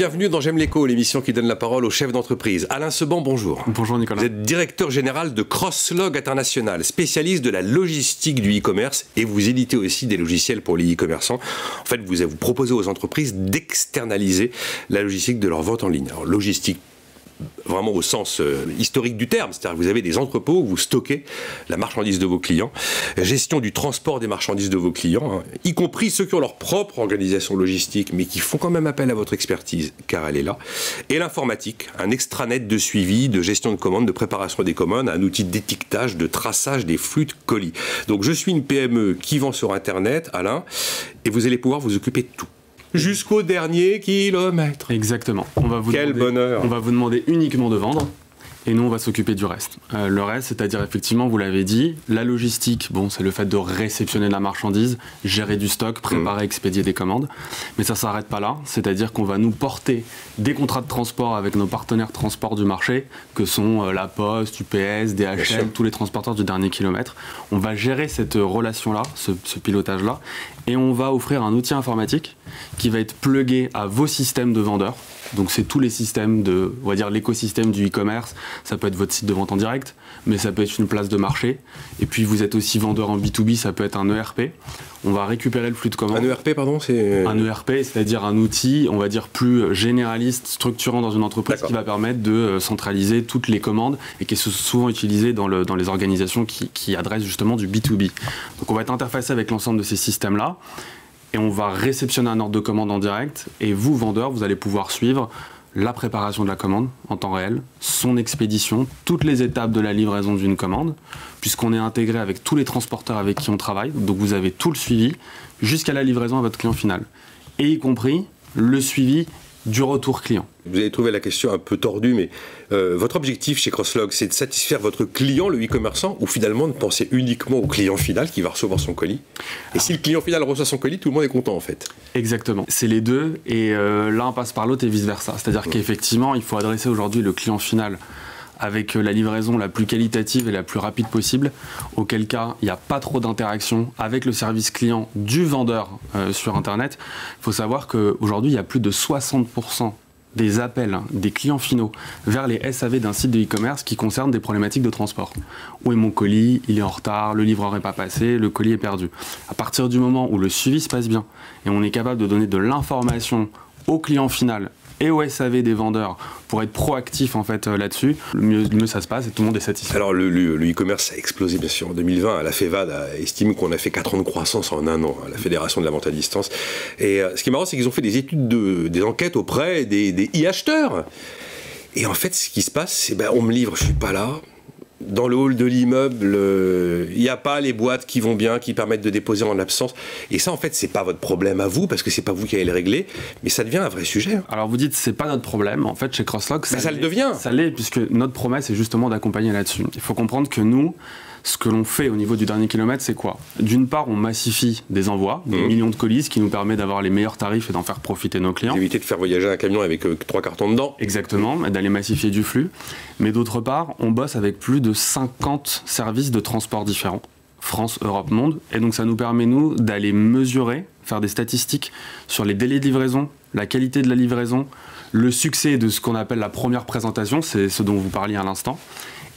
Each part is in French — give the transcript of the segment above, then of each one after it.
bienvenue dans J'aime l'écho, l'émission qui donne la parole aux chefs d'entreprise. Alain Seban, bonjour. Bonjour Nicolas. Vous êtes directeur général de Crosslog International, spécialiste de la logistique du e-commerce et vous éditez aussi des logiciels pour les e-commerçants. En fait, vous proposez aux entreprises d'externaliser la logistique de leur vente en ligne. Alors, logistique vraiment au sens historique du terme, c'est-à-dire que vous avez des entrepôts où vous stockez la marchandise de vos clients, gestion du transport des marchandises de vos clients, hein, y compris ceux qui ont leur propre organisation logistique, mais qui font quand même appel à votre expertise, car elle est là, et l'informatique, un extranet de suivi, de gestion de commandes, de préparation des commandes, un outil d'étiquetage, de traçage des flux de colis. Donc je suis une PME qui vend sur Internet, Alain, et vous allez pouvoir vous occuper de tout. Jusqu'au dernier kilomètre. Exactement. Quel bonheur. On va vous demander uniquement de vendre et nous on va s'occuper du reste. Le reste, c'est-à-dire effectivement, vous l'avez dit, la logistique, bon, c'est le fait de réceptionner la marchandise, gérer du stock, préparer, expédier des commandes. Mais ça ne s'arrête pas là, c'est-à-dire qu'on va nous porter des contrats de transport avec nos partenaires de transport du marché, que sont La Poste, UPS, DHL, tous les transporteurs du dernier kilomètre. On va gérer cette relation-là, ce pilotage-là, et on va offrir un outil informatique qui va être plugué à vos systèmes de vendeurs. Donc c'est tous les systèmes de, on va dire l'écosystème du e-commerce. Ça peut être votre site de vente en direct, mais ça peut être une place de marché. Et puis vous êtes aussi vendeur en B2B, ça peut être un ERP. On va récupérer le flux de commandes. Un ERP, pardon, c'est... Un ERP, c'est-à-dire un outil, on va dire, plus généraliste, structurant dans une entreprise qui va permettre de centraliser toutes les commandes et qui est souvent utilisé dans les organisations qui adressent justement du B2B. Donc on va être interfacé avec l'ensemble de ces systèmes-là. Et on va réceptionner un ordre de commande en direct. Et vous, vendeur, vous allez pouvoir suivre la préparation de la commande en temps réel, son expédition, toutes les étapes de la livraison d'une commande, puisqu'on est intégré avec tous les transporteurs avec qui on travaille. Donc vous avez tout le suivi jusqu'à la livraison à votre client final. Et y compris le suivi du retour client. Vous avez trouvé la question un peu tordue, mais votre objectif chez Crosslog, c'est de satisfaire votre client, le e-commerçant, ou finalement de penser uniquement au client final qui va recevoir son colis. Et si le client final reçoit son colis, tout le monde est content en fait. Exactement. C'est les deux, et l'un passe par l'autre et vice-versa. C'est-à-dire qu'effectivement, il faut adresser aujourd'hui le client final avec la livraison la plus qualitative et la plus rapide possible, auquel cas il n'y a pas trop d'interaction avec le service client du vendeur sur Internet. Il faut savoir qu'aujourd'hui, il y a plus de 60% des appels des clients finaux vers les SAV d'un site de e-commerce qui concernent des problématiques de transport. Où est mon colis? Il est en retard, le livreur n'est pas passé, le colis est perdu. À partir du moment où le suivi se passe bien et on est capable de donner de l'information au client final et au SAV des vendeurs pour être proactif en fait là-dessus, le mieux ça se passe et tout le monde est satisfait. Alors le e-commerce a explosé bien sûr en 2020. La FEVAD estime qu'on a fait 4 ans de croissance en un an, la Fédération de la vente à distance. Et ce qui est marrant, c'est qu'ils ont fait des études, des enquêtes auprès des e-acheteurs. Et en fait, ce qui se passe, c'est on me livre, je suis pas là. Dans le hall de l'immeuble, il n'y a pas les boîtes qui vont bien, qui permettent de déposer en absence. Et ça, en fait, c'est pas votre problème à vous, parce que c'est pas vous qui allez le régler, mais ça devient un vrai sujet. Alors vous dites, c'est pas notre problème. En fait, chez Crosslog, ça le devient. Ça l'est, puisque notre promesse est justement d'accompagner là-dessus. Il faut comprendre que nous, ce que l'on fait au niveau du dernier kilomètre, c'est quoi? D'une part, on massifie des envois, des millions de colis, ce qui nous permet d'avoir les meilleurs tarifs et d'en faire profiter nos clients. Éviter de faire voyager un camion avec 3 cartons dedans. Exactement, d'aller massifier du flux. Mais d'autre part, on bosse avec plus de 50 services de transport différents. France, Europe, Monde. Et donc ça nous permet, nous, d'aller mesurer, faire des statistiques sur les délais de livraison, la qualité de la livraison, le succès de ce qu'on appelle la première présentation, c'est ce dont vous parliez à l'instant,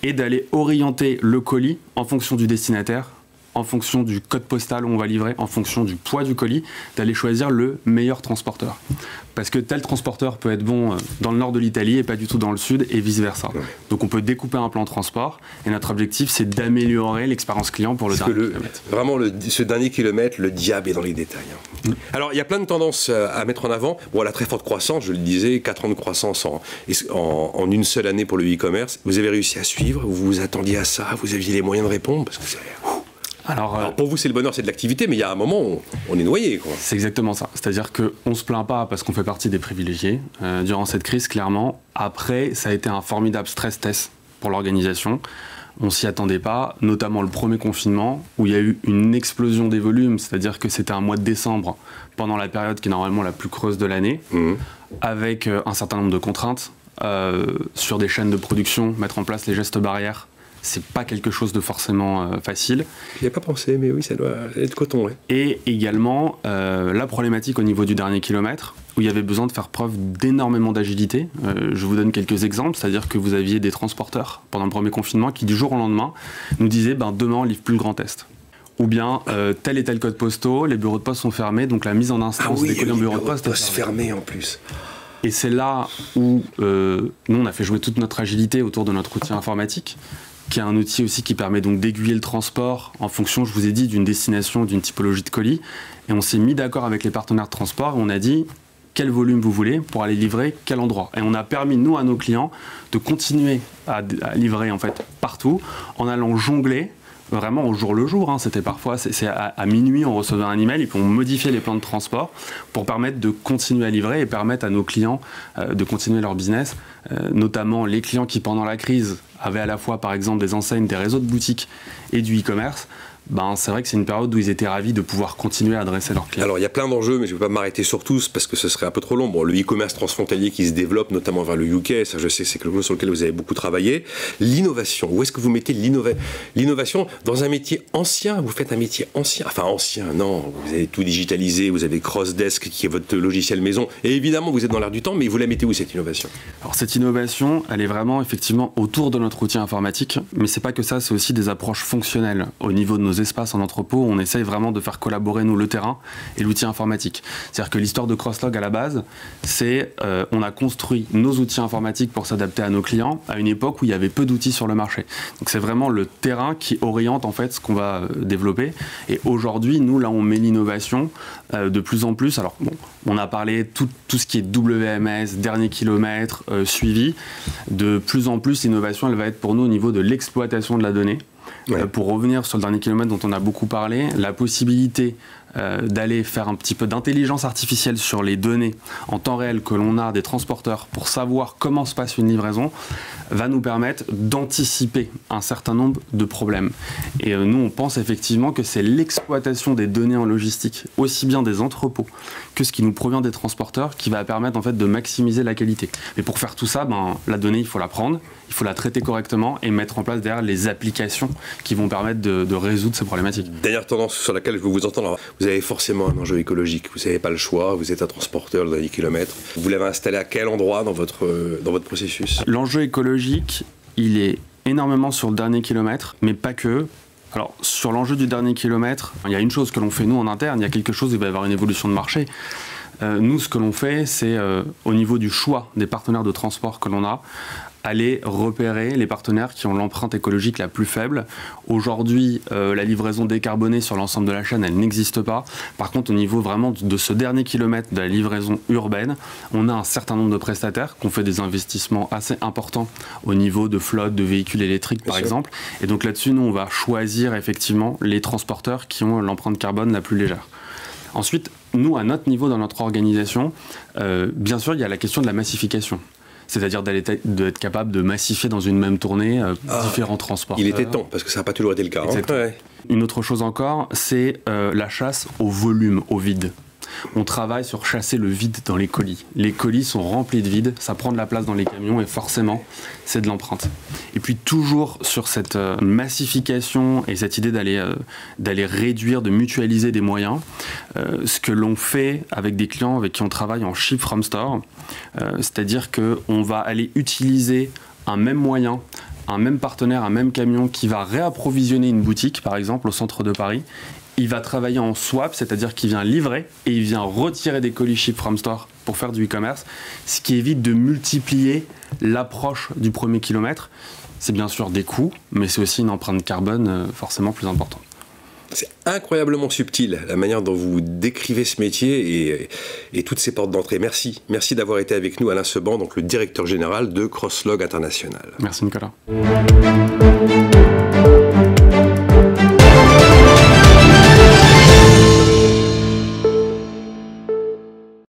et d'aller orienter le colis en fonction du destinataire, en fonction du code postal où on va livrer, en fonction du poids du colis, d'aller choisir le meilleur transporteur. Parce que tel transporteur peut être bon dans le nord de l'Italie et pas du tout dans le sud, et vice-versa. Donc on peut découper un plan de transport, et notre objectif, c'est d'améliorer l'expérience client pour le dernier kilomètre. Vraiment, ce dernier kilomètre, le diable est dans les détails. Alors, il y a plein de tendances à mettre en avant. Bon, la très forte croissance, je le disais, 4 ans de croissance en une seule année pour le e-commerce. Vous avez réussi à suivre, vous vous attendiez à ça, vous aviez les moyens de répondre, parce que c'est... Alors pour vous, c'est le bonheur, c'est de l'activité, mais il y a un moment où on est noyé, quoi. C'est exactement ça. C'est-à-dire qu'on ne se plaint pas parce qu'on fait partie des privilégiés durant cette crise, clairement. Après, ça a été un formidable stress test pour l'organisation. On s'y attendait pas, notamment le premier confinement, où il y a eu une explosion des volumes, c'est-à-dire que c'était un mois de décembre, pendant la période qui est normalement la plus creuse de l'année, avec un certain nombre de contraintes sur des chaînes de production, mettre en place les gestes barrières, c'est pas quelque chose de forcément facile. J'y ai pas pensé, mais oui, ça doit être coton. Ouais. Et également la problématique au niveau du dernier kilomètre, où il y avait besoin de faire preuve d'énormément d'agilité. Je vous donne quelques exemples, c'est-à-dire que vous aviez des transporteurs pendant le premier confinement qui du jour au lendemain nous disaient demain on livre plus le Grand Est. Ou bien tel et tel code postaux, les bureaux de poste sont fermés, donc la mise en instance des colis en bureau de poste est fermée en plus. Et c'est là où nous on a fait jouer toute notre agilité autour de notre outil informatique, qui est un outil aussi qui permet donc d'aiguiller le transport en fonction, je vous ai dit, d'une destination, d'une typologie de colis. Et on s'est mis d'accord avec les partenaires de transport et on a dit quel volume vous voulez pour aller livrer quel endroit. Et on a permis, nous, à nos clients, de continuer à livrer en fait partout en allant jongler vraiment au jour le jour. C'était parfois, c'est à minuit, on recevait un email et puis on modifiait les plans de transport pour permettre de continuer à livrer et permettre à nos clients de continuer leur business, notamment les clients qui, pendant la crise, avaient à la fois, par exemple, des enseignes, des réseaux de boutiques et du e-commerce. C'est vrai que c'est une période où ils étaient ravis de pouvoir continuer à adresser leurs clients. Alors il y a plein d'enjeux, mais je ne vais pas m'arrêter sur tous parce que ce serait un peu trop long. Bon, le e-commerce transfrontalier qui se développe, notamment vers le UK, ça je sais, c'est quelque chose sur lequel vous avez beaucoup travaillé. L'innovation, où est-ce que vous mettez l'innovation dans un métier ancien? Vous faites un métier ancien, enfin ancien, non, vous avez tout digitalisé, vous avez Crossdesk qui est votre logiciel maison, et évidemment vous êtes dans l'air du temps, mais vous la mettez où cette innovation? Alors cette innovation, elle est vraiment effectivement autour de notre outil informatique, mais c'est pas que ça, c'est aussi des approches fonctionnelles au niveau de nos espaces en entrepôt. On essaye vraiment de faire collaborer nous le terrain et l'outil informatique. C'est-à-dire que l'histoire de Crosslog à la base, c'est on a construit nos outils informatiques pour s'adapter à nos clients à une époque où il y avait peu d'outils sur le marché. Donc c'est vraiment le terrain qui oriente en fait ce qu'on va développer. Et aujourd'hui, nous là, on met l'innovation de plus en plus. Alors bon, on a parlé tout ce qui est WMS, dernier kilomètre, suivi. De plus en plus, l'innovation, elle va être pour nous au niveau de l'exploitation de la donnée. Ouais. Pour revenir sur le dernier kilomètre dont on a beaucoup parlé, la possibilité d'aller faire un petit peu d'intelligence artificielle sur les données en temps réel que l'on a des transporteurs pour savoir comment se passe une livraison va nous permettre d'anticiper un certain nombre de problèmes. Et nous, on pense effectivement que c'est l'exploitation des données en logistique, aussi bien des entrepôts que ce qui nous provient des transporteurs, qui va permettre en fait de maximiser la qualité. Mais pour faire tout ça, la donnée, il faut la prendre, il faut la traiter correctement et mettre en place derrière les applications qui vont permettre de résoudre ces problématiques. Dernière tendance sur laquelle je veux vous entendre, vous avez forcément un enjeu écologique, vous n'avez pas le choix, vous êtes un transporteur de 10 km. Vous l'avez installé à quel endroit dans votre processus? L'enjeu écologique, il est énormément sur le dernier kilomètre, mais pas que. Alors, sur l'enjeu du dernier kilomètre, il y a une chose que l'on fait nous en interne, il y a quelque chose, il va y avoir une évolution de marché. Nous, ce que l'on fait, c'est au niveau du choix des partenaires de transport que l'on a, aller repérer les partenaires qui ont l'empreinte écologique la plus faible. Aujourd'hui, la livraison décarbonée sur l'ensemble de la chaîne, elle n'existe pas. Par contre, au niveau vraiment de ce dernier kilomètre de la livraison urbaine, on a un certain nombre de prestataires qui ont fait des investissements assez importants au niveau de flotte, de véhicules électriques par exemple. Et donc là-dessus, nous, on va choisir effectivement les transporteurs qui ont l'empreinte carbone la plus légère. Ensuite, nous, à notre niveau, dans notre organisation, bien sûr, il y a la question de la massification. C'est-à-dire d'être capable de massifier dans une même tournée différents transports. Il était temps, parce que ça n'a pas toujours été le cas. Ouais. Une autre chose encore, c'est la chasse au volume, au vide. On travaille sur chasser le vide dans les colis. Les colis sont remplis de vide, ça prend de la place dans les camions et forcément, c'est de l'empreinte. Et puis toujours sur cette massification et cette idée d'aller réduire, de mutualiser des moyens, ce que l'on fait avec des clients avec qui on travaille en ship from store, c'est-à-dire qu'on va aller utiliser un même moyen, un même partenaire, un même camion qui va réapprovisionner une boutique, par exemple, au centre de Paris. Il va travailler en swap, c'est-à-dire qu'il vient livrer et il vient retirer des colis ship from store pour faire du e-commerce, ce qui évite de multiplier l'approche du premier kilomètre. C'est bien sûr des coûts, mais c'est aussi une empreinte carbone forcément plus importante. C'est incroyablement subtil la manière dont vous décrivez ce métier et toutes ces portes d'entrée. Merci. Merci d'avoir été avec nous, Alain Seban, donc le directeur général de Crosslog International. Merci Nicolas.